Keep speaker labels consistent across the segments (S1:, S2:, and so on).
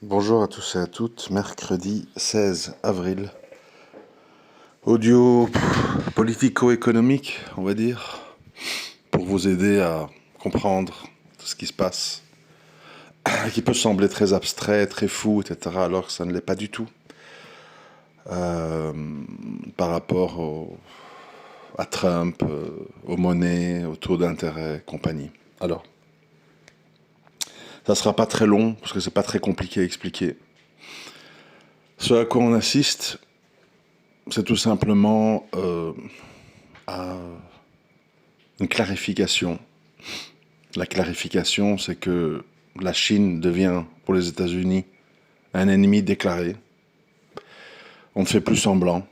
S1: Bonjour à tous et à toutes, mercredi 16 avril. Audio politico-économique, on va dire, pour vous aider à comprendre tout ce qui se passe, qui peut sembler très abstrait, très fou, etc., alors que ça ne l'est pas du tout, euh, par rapport à Trump, aux monnaies, aux taux d'intérêt, compagnie. Alors, ça sera pas très long, parce que c'est pas très compliqué à expliquer. Ce à quoi on assiste, c'est tout simplement à une clarification. La clarification, c'est que la Chine devient, pour les États-Unis, un ennemi déclaré. On ne fait plus semblant.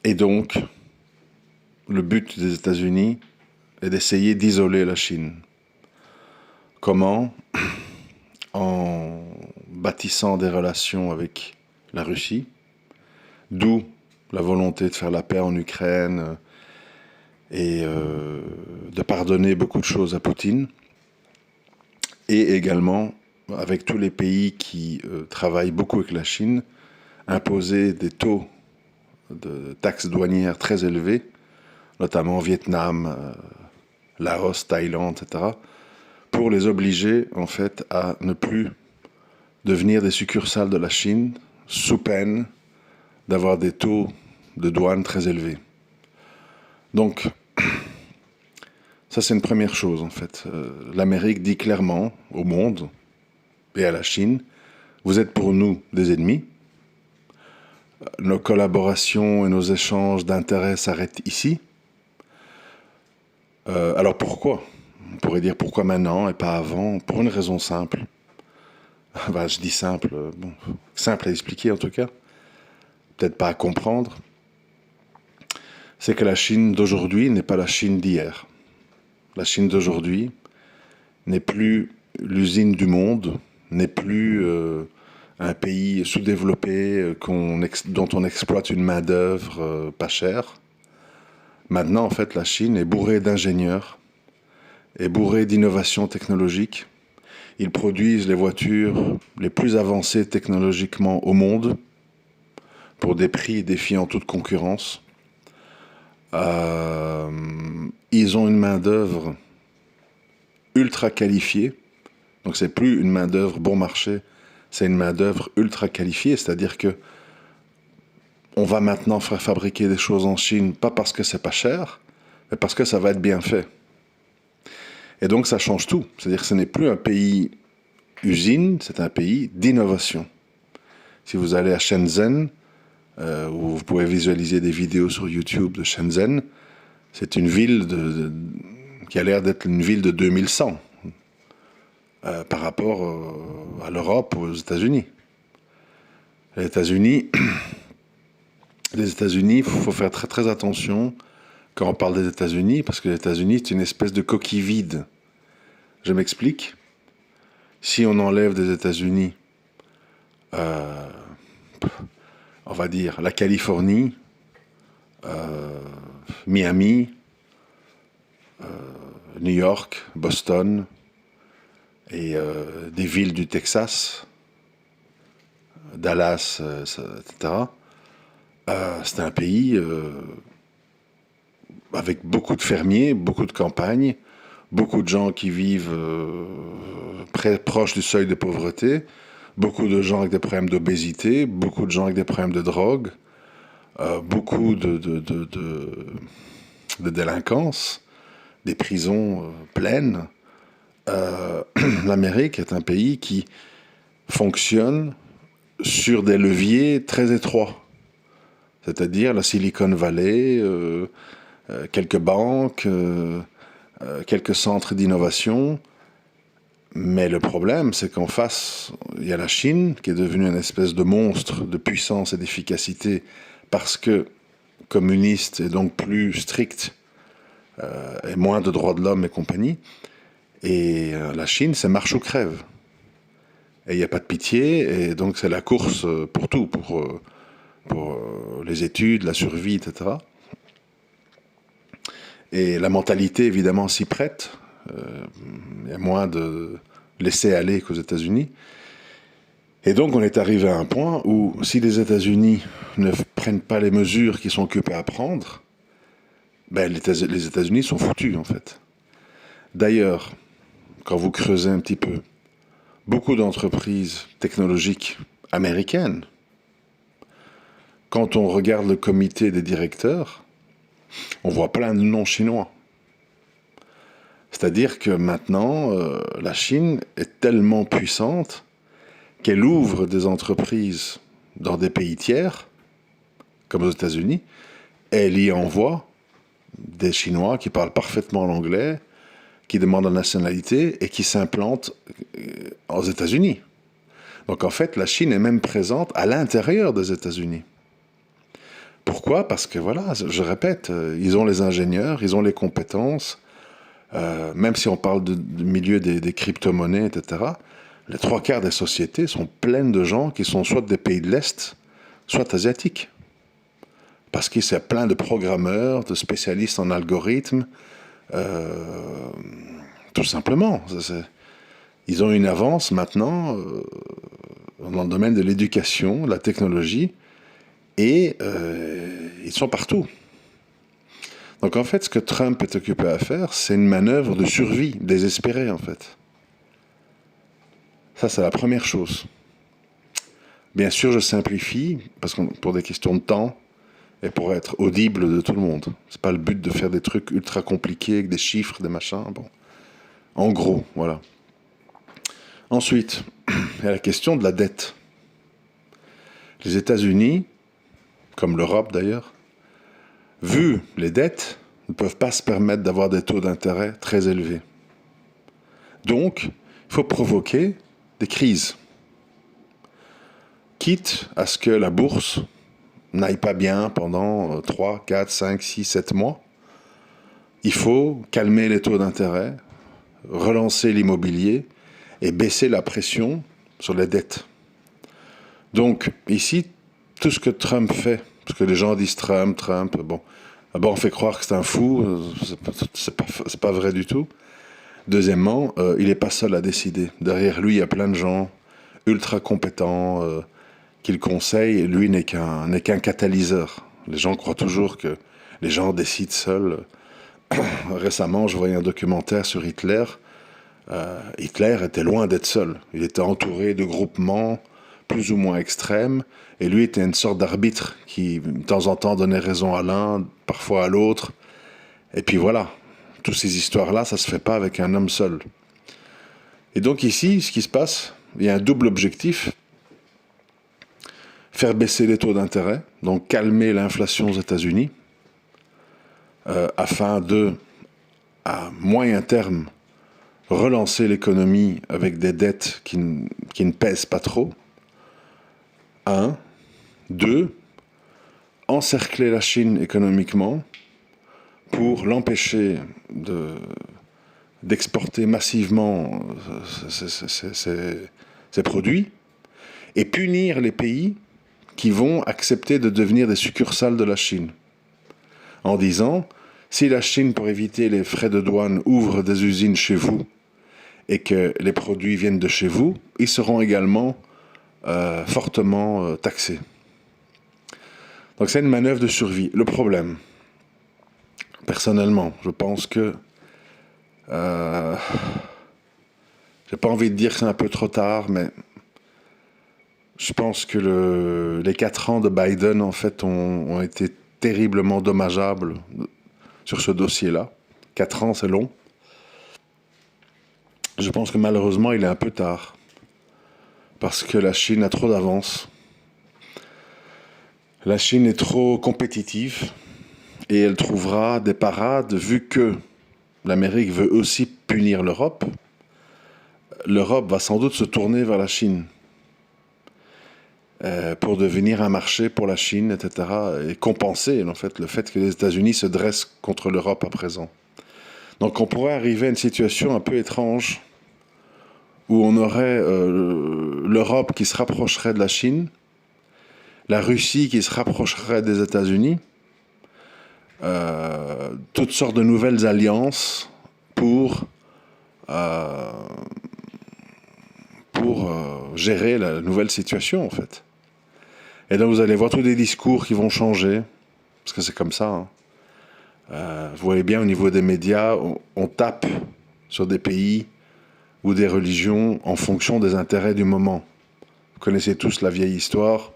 S1: Et donc, le but des États-Unis est d'essayer d'isoler la Chine. Comment? En bâtissant des relations avec la Russie, d'où la volonté de faire la paix en Ukraine et de pardonner beaucoup de choses à Poutine, et également avec tous les pays qui travaillent beaucoup avec la Chine, imposer des taux de taxes douanières très élevés, notamment au Vietnam, Laos, Thaïlande, etc., pour les obliger en fait à ne plus devenir des succursales de la Chine sous peine d'avoir des taux de douane très élevés. Donc, ça c'est une première chose en fait. L'Amérique dit clairement au monde et à la Chine, vous êtes pour nous des ennemis, nos collaborations et nos échanges d'intérêts s'arrêtent ici. Alors pourquoi? On pourrait dire pourquoi maintenant et pas avant? Pour une raison simple. Ben, je dis simple, bon, simple à expliquer en tout cas, peut-être pas à comprendre. C'est que la Chine d'aujourd'hui n'est pas la Chine d'hier. La Chine d'aujourd'hui n'est plus l'usine du monde, n'est plus un pays sous-développé dont on exploite une main-d'œuvre pas chère. Maintenant, en fait, la Chine est bourrée d'ingénieurs, est bourrée d'innovations technologiques. Ils produisent les voitures les plus avancées technologiquement au monde pour des prix défiant toute concurrence. Ils ont une main-d'œuvre ultra qualifiée. Donc, c'est plus une main-d'œuvre bon marché, c'est une main-d'œuvre ultra qualifiée, c'est-à-dire que on va maintenant faire fabriquer des choses en Chine, pas parce que c'est pas cher, mais parce que ça va être bien fait. Et donc ça change tout. C'est-à-dire que ce n'est plus un pays usine, c'est un pays d'innovation. Si vous allez à Shenzhen, où vous pouvez visualiser des vidéos sur YouTube de Shenzhen, c'est une ville qui a l'air d'être une ville de 2100 par rapport à l'Europe ou aux États-Unis. Les États-Unis, il faut faire très très attention quand on parle des États-Unis, parce que les États-Unis, c'est une espèce de coquille vide. Je m'explique. Si on enlève des États-Unis, on va dire la Californie, Miami, New York, Boston, et des villes du Texas, Dallas, etc., c'est un pays avec beaucoup de fermiers, beaucoup de campagnes, beaucoup de gens qui vivent proches du seuil de pauvreté, beaucoup de gens avec des problèmes d'obésité, beaucoup de gens avec des problèmes de drogue, beaucoup de délinquance, des prisons pleines. L'Amérique est un pays qui fonctionne sur des leviers très étroits, c'est-à-dire la Silicon Valley, quelques banques, quelques centres d'innovation. Mais le problème, c'est qu'en face, il y a la Chine, qui est devenue une espèce de monstre de puissance et d'efficacité parce que communiste et donc plus strict et moins de droits de l'homme et compagnie. Et la Chine, c'est marche ou crève. Et il n'y a pas de pitié, et donc c'est la course pour tout, pour les études, la survie, etc. Et la mentalité, évidemment, s'y prête. Il y a moins laisser aller qu'aux États-Unis. Et donc on est arrivé à un point où si les États-Unis ne prennent pas les mesures qu'ils sont occupés à prendre, ben les États-Unis sont foutus en fait. D'ailleurs, quand vous creusez un petit peu, beaucoup d'entreprises technologiques américaines, quand on regarde le comité des directeurs, on voit plein de noms chinois. C'est-à-dire que maintenant, la Chine est tellement puissante qu'elle ouvre des entreprises dans des pays tiers, comme aux États-Unis, et elle y envoie des Chinois qui parlent parfaitement l'anglais, qui demandent la nationalité et qui s'implantent aux États-Unis. Donc en fait, la Chine est même présente à l'intérieur des États-Unis. Pourquoi? Parce que voilà, je répète, ils ont les ingénieurs, ils ont les compétences, même si on parle du milieu des crypto-monnaies, etc., les 3/4 des sociétés sont pleines de gens qui sont soit des pays de l'Est, soit asiatiques. Parce qu'il y a plein de programmeurs, de spécialistes en algorithmes, tout simplement. Ils ont une avance maintenant dans le domaine de l'éducation, de la technologie, et ils sont partout. Donc en fait, ce que Trump est occupé à faire, c'est une manœuvre de survie désespérée en fait. Ça, c'est la première chose. Bien sûr, je simplifie, parce que pour des questions de temps, et pour être audible de tout le monde. C'est pas le but de faire des trucs ultra compliqués avec des chiffres, des machins. Bon. En gros, voilà. Ensuite, il y a la question de la dette. Les États-Unis, comme l'Europe d'ailleurs, vu les dettes, ne peuvent pas se permettre d'avoir des taux d'intérêt très élevés. Donc, il faut provoquer des crises. Quitte à ce que la bourse n'aille pas bien pendant 3, 4, 5, 6, 7 mois, il faut calmer les taux d'intérêt, relancer l'immobilier et baisser la pression sur les dettes. Donc ici, tout ce que Trump fait, parce que les gens disent Trump, bon, d'abord on fait croire que c'est un fou, c'est pas vrai du tout. Deuxièmement, il n'est pas seul à décider. Derrière lui, il y a plein de gens ultra compétents, qu'il conseille, lui n'est qu'un catalyseur. Les gens croient toujours que les gens décident seuls. Récemment, je voyais un documentaire sur Hitler. Hitler était loin d'être seul. Il était entouré de groupements plus ou moins extrêmes, et lui était une sorte d'arbitre qui, de temps en temps, donnait raison à l'un, parfois à l'autre. Et puis voilà, toutes ces histoires-là, ça se fait pas avec un homme seul. Et donc ici, ce qui se passe, il y a un double objectif. Faire baisser les taux d'intérêt, donc calmer l'inflation aux États-Unis, afin de, à moyen terme, relancer l'économie avec des dettes qui ne pèsent pas trop. 1. 2. Encercler la Chine économiquement pour l'empêcher d'exporter massivement ses produits et punir les pays qui vont accepter de devenir des succursales de la Chine. En disant, si la Chine, pour éviter les frais de douane, ouvre des usines chez vous et que les produits viennent de chez vous, ils seront également fortement taxés. Donc c'est une manœuvre de survie. Le problème, personnellement, je pense que j'ai pas envie de dire que c'est un peu trop tard, mais je pense que les 4 ans de Biden, en fait, ont été terriblement dommageables sur ce dossier-là. 4 ans, c'est long. Je pense que malheureusement, il est un peu tard. Parce que la Chine a trop d'avance. La Chine est trop compétitive. Et elle trouvera des parades, vu que l'Amérique veut aussi punir l'Europe. L'Europe va sans doute se tourner vers la Chine. Pour devenir un marché pour la Chine, etc. Et compenser, en fait, le fait que les États-Unis se dressent contre l'Europe à présent. Donc on pourrait arriver à une situation un peu étrange où on aurait l'Europe qui se rapprocherait de la Chine, la Russie qui se rapprocherait des États-Unis, toutes sortes de nouvelles alliances pour gérer la nouvelle situation, en fait. Et donc, vous allez voir tous des discours qui vont changer, parce que c'est comme ça. Hein. Vous voyez bien, au niveau des médias, on tape sur des pays ou des religions en fonction des intérêts du moment. Vous connaissez tous la vieille histoire.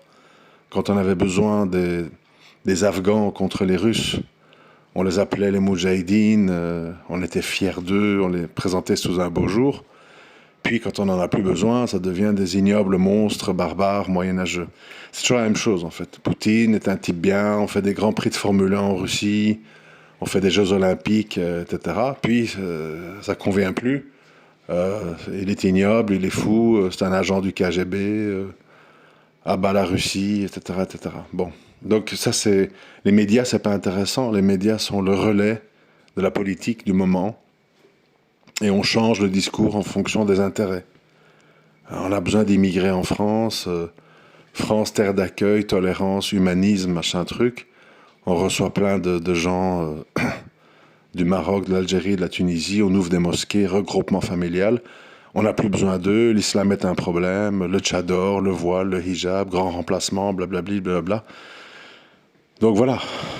S1: Quand on avait besoin des Afghans contre les Russes, on les appelait les Moudjahidines, on était fiers d'eux, on les présentait sous un beau jour. Puis quand on n'en a plus besoin, ça devient des ignobles monstres barbares moyenâgeux. C'est toujours la même chose en fait. Poutine est un type bien, on fait des grands prix de Formule 1 en Russie, on fait des Jeux Olympiques, etc. Puis ça ne convient plus. Il est ignoble, il est fou, c'est un agent du KGB, à bas la Russie, etc., etc. Bon, donc ça c'est... Les médias, c'est pas intéressant. Les médias sont le relais de la politique du moment. Et on change le discours en fonction des intérêts. Alors, on a besoin d'immigrer en France. France, terre d'accueil, tolérance, humanisme, machin truc. On reçoit plein de gens du Maroc, de l'Algérie, de la Tunisie. On ouvre des mosquées, regroupement familial. On n'a plus besoin d'eux. L'islam est un problème. Le tchador, le voile, le hijab, grand remplacement, blablabli, blablabla. Donc voilà,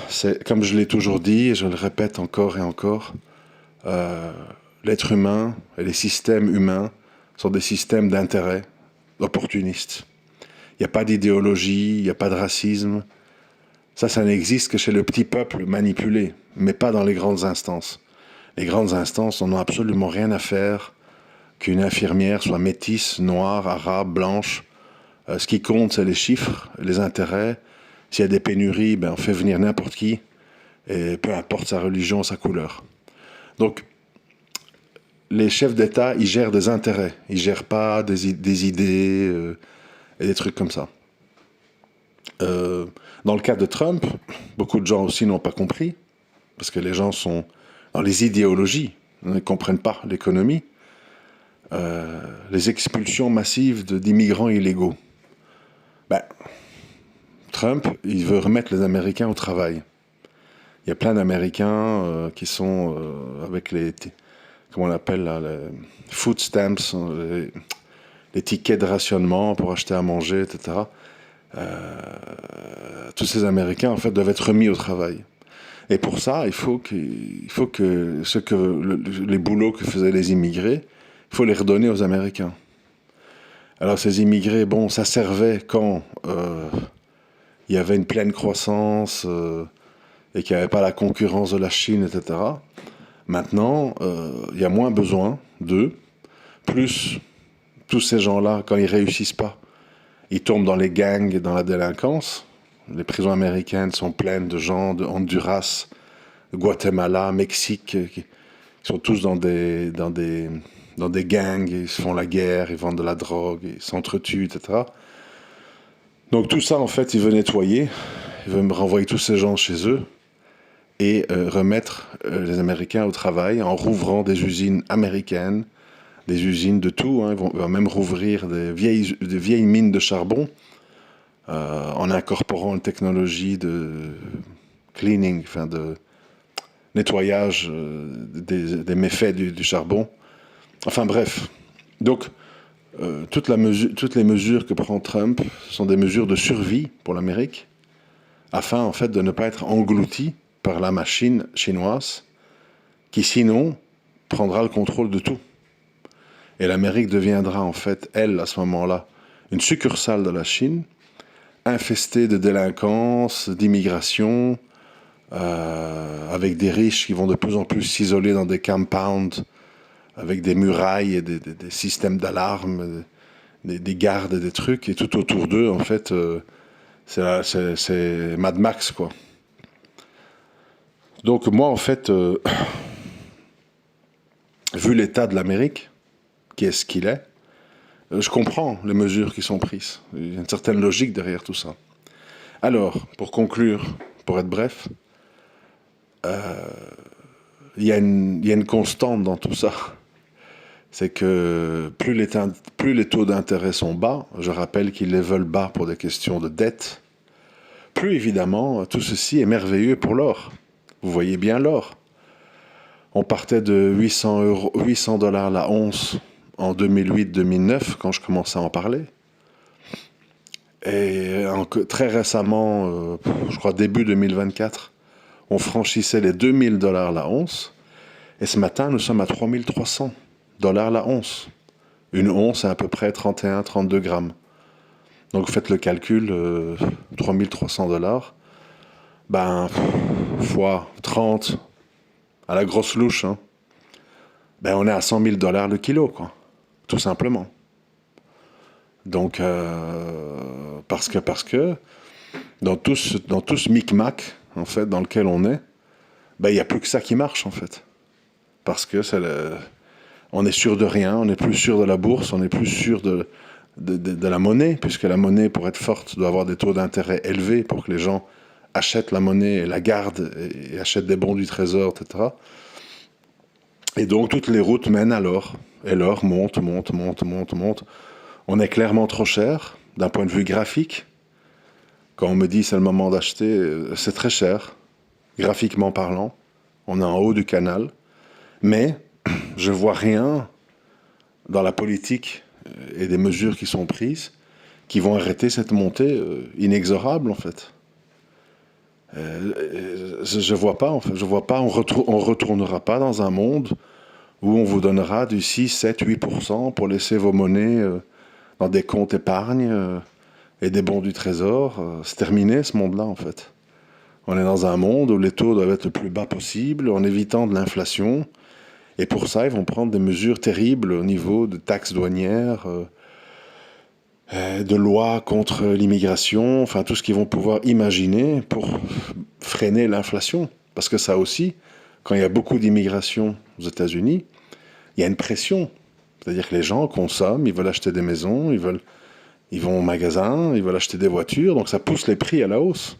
S1: c'est comme je l'ai toujours dit, et je le répète encore et encore, l'être humain et les systèmes humains sont des systèmes d'intérêt opportunistes. Il n'y a pas d'idéologie, il n'y a pas de racisme. Ça n'existe que chez le petit peuple manipulé, mais pas dans les grandes instances. Les grandes instances n'en ont absolument rien à faire qu'une infirmière soit métisse, noire, arabe, blanche. Ce qui compte, c'est les chiffres, les intérêts. S'il y a des pénuries, ben on fait venir n'importe qui, et peu importe sa religion, sa couleur. Donc, les chefs d'État, ils gèrent des intérêts. Ils ne gèrent pas des idées et des trucs comme ça. Dans le cas de Trump, beaucoup de gens aussi n'ont pas compris, parce que les gens sont dans les idéologies, ils ne comprennent pas l'économie. Les expulsions massives d'immigrants illégaux. Ben, Trump, il veut remettre les Américains au travail. Il y a plein d'Américains qui sont avec les... Comment on appelle là, les food stamps, les tickets de rationnement pour acheter à manger, etc. Tous ces Américains, en fait, doivent être remis au travail. Et pour ça, il faut que les boulots que faisaient les immigrés, il faut les redonner aux Américains. Alors ces immigrés, bon, ça servait quand il y avait une pleine croissance et qu'il n'y avait pas la concurrence de la Chine, etc. Maintenant, il y a moins besoin d'eux. Plus, tous ces gens-là, quand ils réussissent pas, ils tombent dans les gangs et dans la délinquance. Les prisons américaines sont pleines de gens de Honduras, de Guatemala, Mexique, qui sont tous dans des gangs, ils se font la guerre, ils vendent de la drogue, ils s'entretuent, etc. Donc tout ça, en fait, il veut nettoyer, il veut me renvoyer tous ces gens chez eux et remettre les Américains au travail en rouvrant des usines américaines, des usines de tout. Hein. Ils vont même rouvrir des vieilles mines de charbon en incorporant une technologie de cleaning, enfin de nettoyage des méfaits du charbon. Enfin bref. Donc, toutes les mesures que prend Trump sont des mesures de survie pour l'Amérique, afin en fait de ne pas être englouti par la machine chinoise, qui sinon prendra le contrôle de tout. Et l'Amérique deviendra en fait, elle, à ce moment-là, une succursale de la Chine, infestée de délinquance, d'immigration, avec des riches qui vont de plus en plus s'isoler dans des compounds, avec des murailles et des systèmes d'alarme, des gardes et des trucs, et tout autour d'eux, en fait, c'est Mad Max, quoi. Donc moi, en fait, vu l'état de l'Amérique, qui est ce qu'il est, je comprends les mesures qui sont prises. Il y a une certaine logique derrière tout ça. Alors, pour conclure, pour être bref, il y a une constante dans tout ça. C'est que plus les taux d'intérêt sont bas, je rappelle qu'ils les veulent bas pour des questions de dette, plus évidemment tout ceci est merveilleux pour l'or. Vous voyez bien l'or. On partait de 800 $ la once en 2008-2009 quand je commençais à en parler. Et très récemment, je crois début 2024, on franchissait les $2000 la once. Et ce matin, nous sommes à $3300 la once. Une once, c'est à peu près 31-32 grammes. Donc vous faites le calcul, $3300, ben, fois 30, à la grosse louche, hein, ben on est à $100 000 le kilo, quoi. Tout simplement. Donc, parce que dans tout ce micmac, en fait, dans lequel on est, ben, il n'y a plus que ça qui marche, en fait. Parce que on est sûr de rien, on n'est plus sûr de la bourse, on n'est plus sûr de la monnaie, puisque la monnaie, pour être forte, doit avoir des taux d'intérêt élevés pour que les gens achètent la monnaie et la gardent et achètent des bons du trésor, etc. Et donc, toutes les routes mènent à l'or. Et l'or monte. On est clairement trop cher, d'un point de vue graphique. Quand on me dit c'est le moment d'acheter, c'est très cher, graphiquement parlant. On est en haut du canal. Mais je vois rien dans la politique et des mesures qui sont prises qui vont arrêter cette montée inexorable, en fait. Je vois pas, en fait. Je vois pas, on retournera pas dans un monde où on vous donnera du 6, 7, 8% pour laisser vos monnaies dans des comptes épargne et des bons du trésor. C'est terminé, ce monde-là, en fait. On est dans un monde où les taux doivent être le plus bas possible, en évitant de l'inflation. Et pour ça, ils vont prendre des mesures terribles au niveau de taxes douanières, de lois contre l'immigration, enfin tout ce qu'ils vont pouvoir imaginer pour freiner l'inflation. Parce que ça aussi, quand il y a beaucoup d'immigration aux États-Unis, il y a une pression. C'est-à-dire que les gens consomment, ils veulent acheter des maisons, ils vont au magasin, ils veulent acheter des voitures, donc ça pousse les prix à la hausse.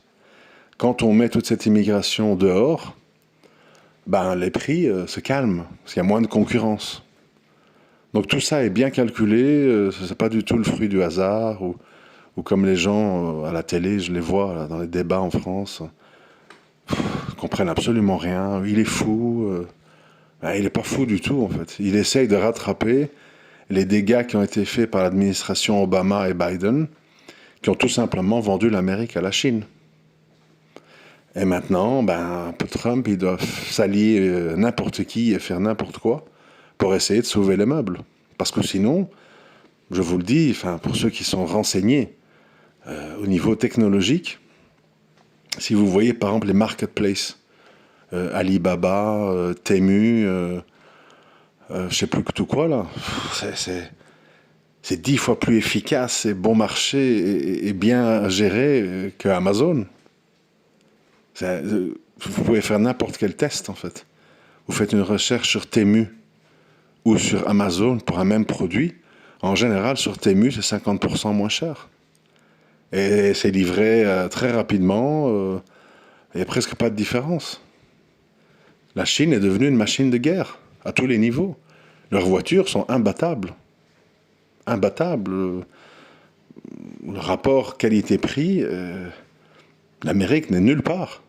S1: Quand on met toute cette immigration dehors, ben, les prix se calment, parce qu'il y a moins de concurrence. Donc tout ça est bien calculé, c'est pas du tout le fruit du hasard, ou comme les gens à la télé, je les vois là, dans les débats en France, ils comprennent absolument rien, il est fou, ben, il est pas fou du tout en fait. Il essaye de rattraper les dégâts qui ont été faits par l'administration Obama et Biden, qui ont tout simplement vendu l'Amérique à la Chine. Et maintenant, ben, Trump, il doit s'allier n'importe qui et faire n'importe quoi pour essayer de sauver les meubles. Parce que sinon, je vous le dis, enfin, pour ceux qui sont renseignés au niveau technologique, si vous voyez par exemple les marketplaces, Alibaba, Temu, je sais plus que tout quoi là, c'est 10 fois plus efficace et bon marché et bien géré que Amazon. Vous pouvez faire n'importe quel test en fait. Vous faites une recherche sur Temu ou sur Amazon pour un même produit. En général, sur Temu, c'est 50% moins cher. Et c'est livré très rapidement. Il n'y a presque pas de différence. La Chine est devenue une machine de guerre à tous les niveaux. Leurs voitures sont imbattables. Imbattables. Le rapport qualité-prix, l'Amérique n'est nulle part.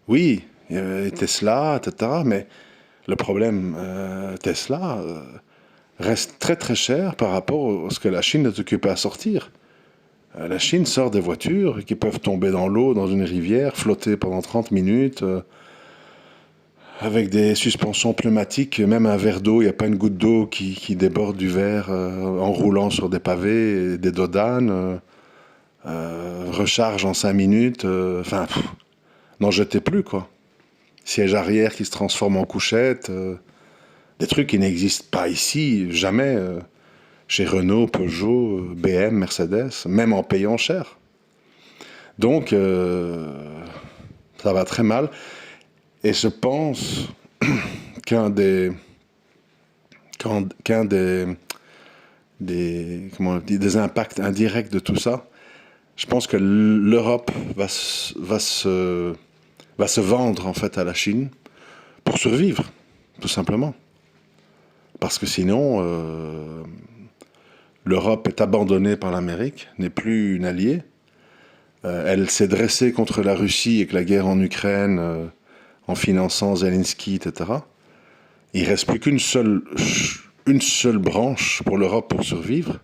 S1: Oui, il y avait Tesla, etc. Mais le problème, Tesla reste très très cher par rapport à ce que la Chine est occupée à sortir. La Chine sort des voitures qui peuvent tomber dans l'eau, dans une rivière, flotter pendant 30 minutes, avec des suspensions pneumatiques, même un verre d'eau, il n'y a pas une goutte d'eau qui déborde du verre en roulant sur des pavés, des dodanes, recharge en 5 minutes, enfin, n'en jetez plus, quoi. Siège arrière qui se transforme en couchette, des trucs qui n'existent pas ici, jamais, chez Renault, Peugeot, BM, Mercedes, même en payant cher. Donc, ça va très mal. Et je pense qu'un des impacts indirects de tout ça, je pense que l'Europe va se vendre en fait à la Chine pour survivre, tout simplement. Parce que sinon, l'Europe est abandonnée par l'Amérique, n'est plus une alliée. Elle s'est dressée contre la Russie avec la guerre en Ukraine, en finançant Zelensky, etc. Il ne reste plus qu'une seule une seule branche pour l'Europe pour survivre,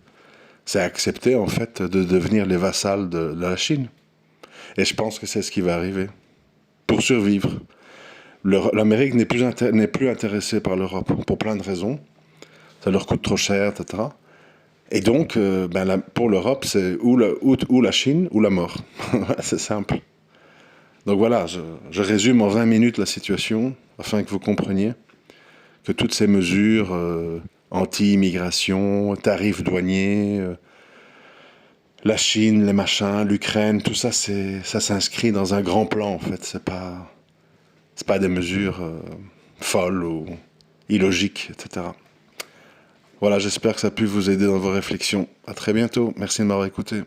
S1: c'est accepter en fait de devenir les vassals de la Chine. Et je pense que c'est ce qui va arriver. Pour survivre. L'Amérique n'est plus intéressée par l'Europe pour plein de raisons. Ça leur coûte trop cher, etc. Et donc, pour l'Europe, c'est ou la Chine ou la mort. C'est simple. Donc voilà, je résume en 20 minutes la situation afin que vous compreniez que toutes ces mesures anti-immigration, tarifs douaniers, la Chine, les machins, l'Ukraine, tout ça, ça s'inscrit dans un grand plan en fait. C'est pas des mesures folles ou illogiques, etc. Voilà, j'espère que ça a pu vous aider dans vos réflexions. À très bientôt. Merci de m'avoir écouté.